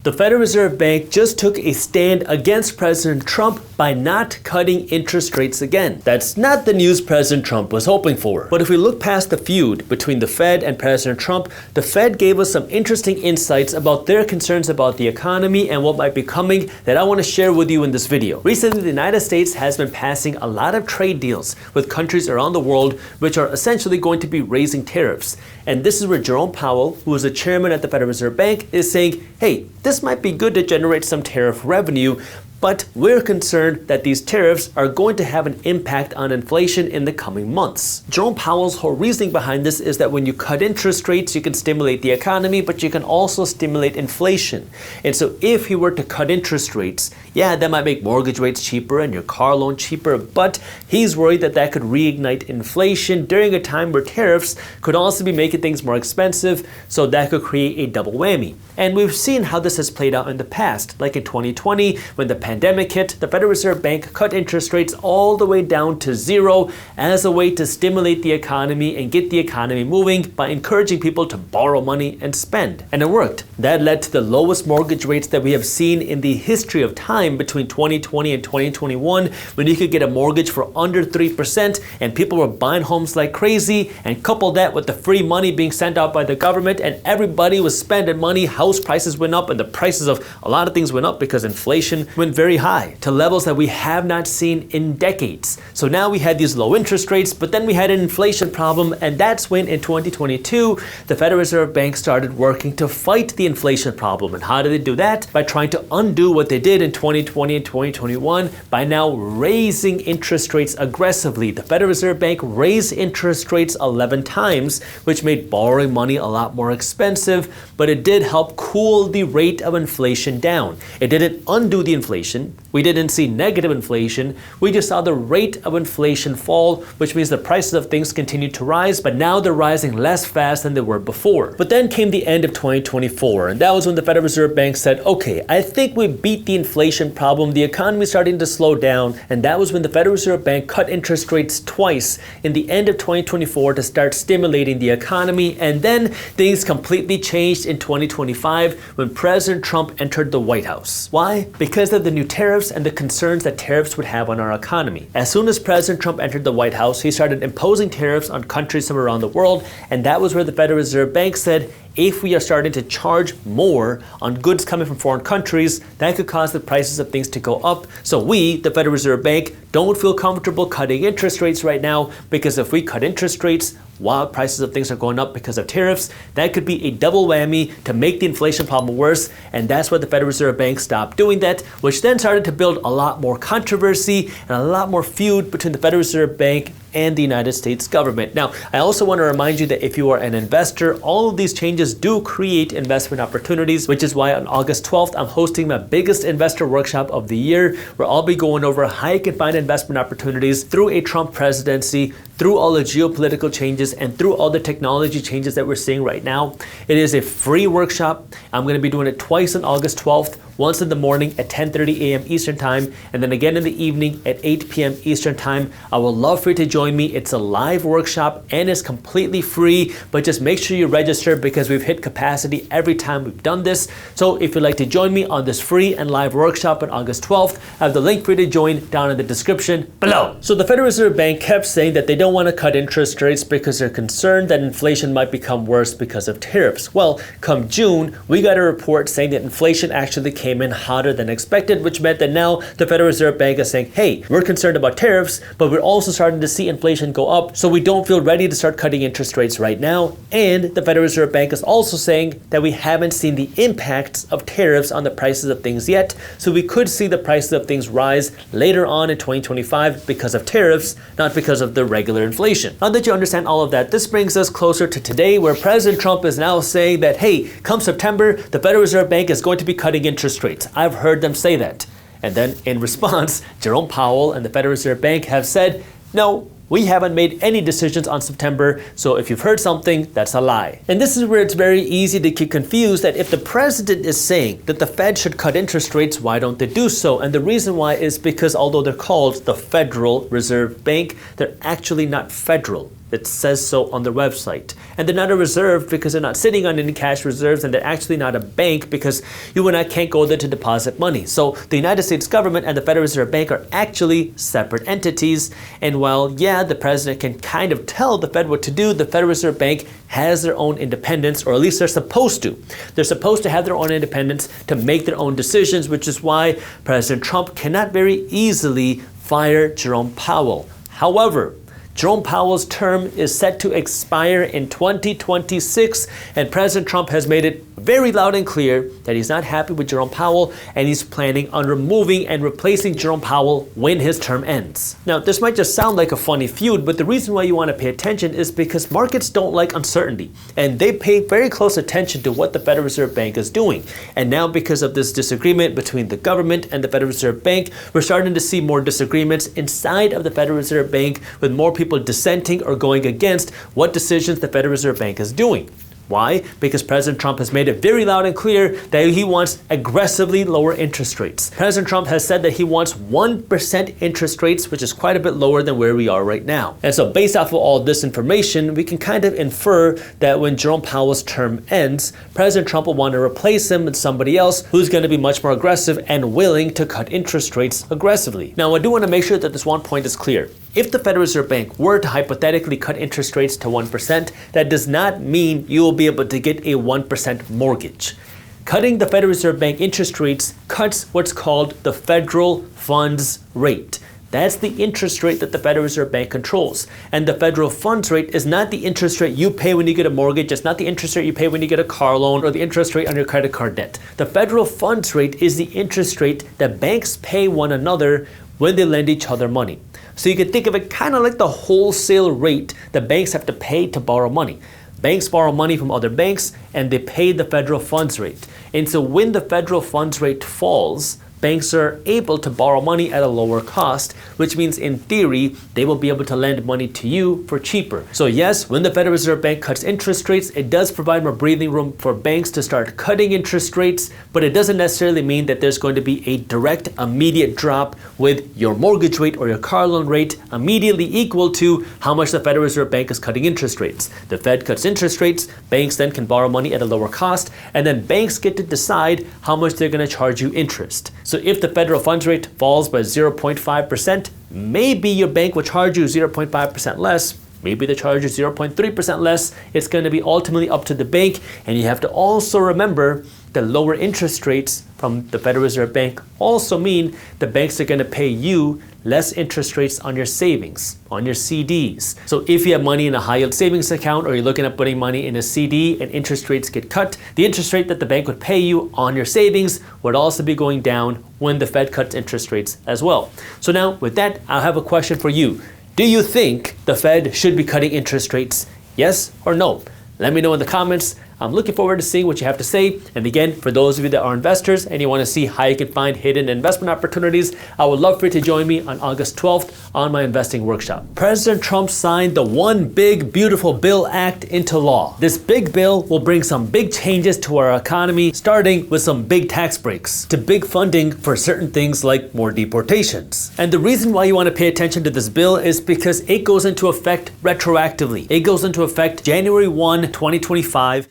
The Federal Reserve Bank just took a stand against President Trump by not cutting interest rates again. That's not the news President Trump was hoping for. But if we look past the feud between the Fed and President Trump, the Fed gave us some interesting insights about their concerns about the economy and what might be coming that I want to share with you in this video. Recently, the United States has been passing a lot of trade deals with countries around the world which are essentially going to be raising tariffs. And this is where Jerome Powell, who is the chairman at the Federal Reserve Bank, is saying, hey, this might be good to generate some tariff revenue, but we're concerned that these tariffs are going to have an impact on inflation in the coming months. Jerome Powell's whole reasoning behind this is that when you cut interest rates, you can stimulate the economy, but you can also stimulate inflation. And so if he were to cut interest rates, yeah, that might make mortgage rates cheaper and your car loan cheaper, but he's worried that that could reignite inflation during a time where tariffs could also be making things more expensive, so that could create a double whammy. And we've seen how this has played out in the past, like in 2020, when the pandemic hit, the Federal Reserve Bank cut interest rates all the way down to zero as a way to stimulate the economy and get the economy moving by encouraging people to borrow money and spend. And it worked. That led to the lowest mortgage rates that we have seen in the history of time between 2020 and 2021, when you could get a mortgage for under 3% and people were buying homes like crazy, and couple that with the free money being sent out by the government and everybody was spending money, house prices went up and the prices of a lot of things went up because inflation went very high to levels that we have not seen in decades. So now we had these low interest rates, but then we had an inflation problem, and that's when in 2022 the Federal Reserve Bank started working to fight the inflation problem. And how did they do that? By trying to undo what they did in 2020 and 2021 by now raising interest rates aggressively. The Federal Reserve Bank raised interest rates 11 times, which made borrowing money a lot more expensive, but it did help cool the rate of inflation down. It didn't undo the inflation. We didn't see negative inflation. We just saw the rate of inflation fall, which means the prices of things continued to rise, but now they're rising less fast than they were before. But then came the end of 2024, and that was when the Federal Reserve Bank said, okay, I think we beat the inflation problem. The economy is starting to slow down, and that was when the Federal Reserve Bank cut interest rates twice in the end of 2024 to start stimulating the economy. And then things completely changed in 2025 when President Trump entered the White House. Why? Because of the new tariffs and the concerns that tariffs would have on our economy. As soon as President Trump entered the White House, he started imposing tariffs on countries from around the world, and that was where the Federal Reserve Bank said, if we are starting to charge more on goods coming from foreign countries, that could cause the prices of things to go up. So we, the Federal Reserve Bank, don't feel comfortable cutting interest rates right now, because if we cut interest rates while prices of things are going up because of tariffs, that could be a double whammy to make the inflation problem worse. And that's why the Federal Reserve Bank stopped doing that, which then started to build a lot more controversy and a lot more feud between the Federal Reserve Bank and the United States government. Now, I also want to remind you that if you are an investor, all of these changes do create investment opportunities, which is why on August 12th, I'm hosting my biggest investor workshop of the year, where I'll be going over how you can find investment opportunities through a Trump presidency, through all the geopolitical changes, and through all the technology changes that we're seeing right now. It is a free workshop. I'm going to be doing it twice on August 12th, once in the morning at 10:30 a.m. Eastern Time, and then again in the evening at 8 p.m. Eastern Time. I would love for you to join me. It's a live workshop and it's completely free, but just make sure you register because we've hit capacity every time we've done this. So if you'd like to join me on this free and live workshop on August 12th, I have the link for you to join down in the description below. So the Federal Reserve Bank kept saying that they don't want to cut interest rates because they're concerned that inflation might become worse because of tariffs. Well, come June, we got a report saying that inflation actually came in hotter than expected, which meant that now the Federal Reserve Bank is saying, hey, we're concerned about tariffs, but we're also starting to see inflation go up, so we don't feel ready to start cutting interest rates right now. And the Federal Reserve Bank is also saying that we haven't seen the impacts of tariffs on the prices of things yet, so we could see the prices of things rise later on in 2025 because of tariffs, not because of the regular inflation. Now that you understand all of that, this brings us closer to today, where President Trump is now saying that, hey, come September, the Federal Reserve Bank is going to be cutting interest rates. I've heard them say that. And then in response, Jerome Powell and the Federal Reserve Bank have said, no, We haven't made any decisions on September, so if you've heard something, that's a lie. And this is where it's very easy to get confused that if the president is saying that the Fed should cut interest rates, why don't they do so? And the reason why is because although they're called the Federal Reserve Bank, they're actually not federal. It says so on their website. And they're not a reserve because they're not sitting on any cash reserves, and they're actually not a bank because you and I can't go there to deposit money. So the United States government and the Federal Reserve Bank are actually separate entities. And while, yeah, the president can kind of tell the Fed what to do, the Federal Reserve Bank has their own independence, or at least they're supposed to. They're supposed to have their own independence to make their own decisions, which is why President Trump cannot very easily fire Jerome Powell. However, Jerome Powell's term is set to expire in 2026, and President Trump has made it very loud and clear that he's not happy with Jerome Powell, and he's planning on removing and replacing Jerome Powell when his term ends. Now, this might just sound like a funny feud, but the reason why you want to pay attention is because markets don't like uncertainty, and they pay very close attention to what the Federal Reserve Bank is doing. And now, because of this disagreement between the government and the Federal Reserve Bank, we're starting to see more disagreements inside of the Federal Reserve Bank, with more people dissenting or going against what decisions the Federal Reserve Bank is doing. Why? Because President Trump has made it very loud and clear that he wants aggressively lower interest rates. President Trump has said that he wants 1% interest rates, which is quite a bit lower than where we are right now. And so based off of all this information, we can kind of infer that when Jerome Powell's term ends, President Trump will want to replace him with somebody else who's going to be much more aggressive and willing to cut interest rates aggressively. Now, I do want to make sure that this one point is clear. If the Federal Reserve Bank were to hypothetically cut interest rates to 1%, that does not mean you will be able to get a 1% mortgage. Cutting the Federal Reserve Bank interest rates cuts what's called the federal funds rate. That's the interest rate that the Federal Reserve Bank controls. And the federal funds rate is not the interest rate you pay when you get a mortgage. It's not the interest rate you pay when you get a car loan or the interest rate on your credit card debt. The federal funds rate is the interest rate that banks pay one another when they lend each other money. So you can think of it kind of like the wholesale rate that banks have to pay to borrow money. Banks borrow money from other banks and they pay the federal funds rate. And so when the federal funds rate falls, banks are able to borrow money at a lower cost, which means in theory, they will be able to lend money to you for cheaper. So yes, when the Federal Reserve Bank cuts interest rates, it does provide more breathing room for banks to start cutting interest rates, but it doesn't necessarily mean that there's going to be a direct, immediate drop with your mortgage rate or your car loan rate immediately equal to how much the Federal Reserve Bank is cutting interest rates. The Fed cuts interest rates, banks then can borrow money at a lower cost, and then banks get to decide how much they're going to charge you interest. So if the federal funds rate falls by 0.5%, maybe your bank will charge you 0.5% less. Maybe they charge you 0.3% less. It's going to be ultimately up to the bank. And you have to also remember that lower interest rates from the Federal Reserve Bank also mean the banks are going to pay you less interest rates on your savings, on your CDs. So if you have money in a high yield savings account or you're looking at putting money in a CD and interest rates get cut, the interest rate that the bank would pay you on your savings would also be going down when the Fed cuts interest rates as well. So now with that, I have a question for you. Do you think the Fed should be cutting interest rates? Yes or no? Let me know in the comments. I'm looking forward to seeing what you have to say. And again, for those of you that are investors and you want to see how you can find hidden investment opportunities, I would love for you to join me on August 12th on my investing workshop. President Trump signed the One Big Beautiful Bill Act into law. This big bill will bring some big changes to our economy, starting with some big tax breaks to big funding for certain things like more deportations. And the reason why you want to pay attention to this bill is because it goes into effect retroactively. It goes into effect January 1, 2025.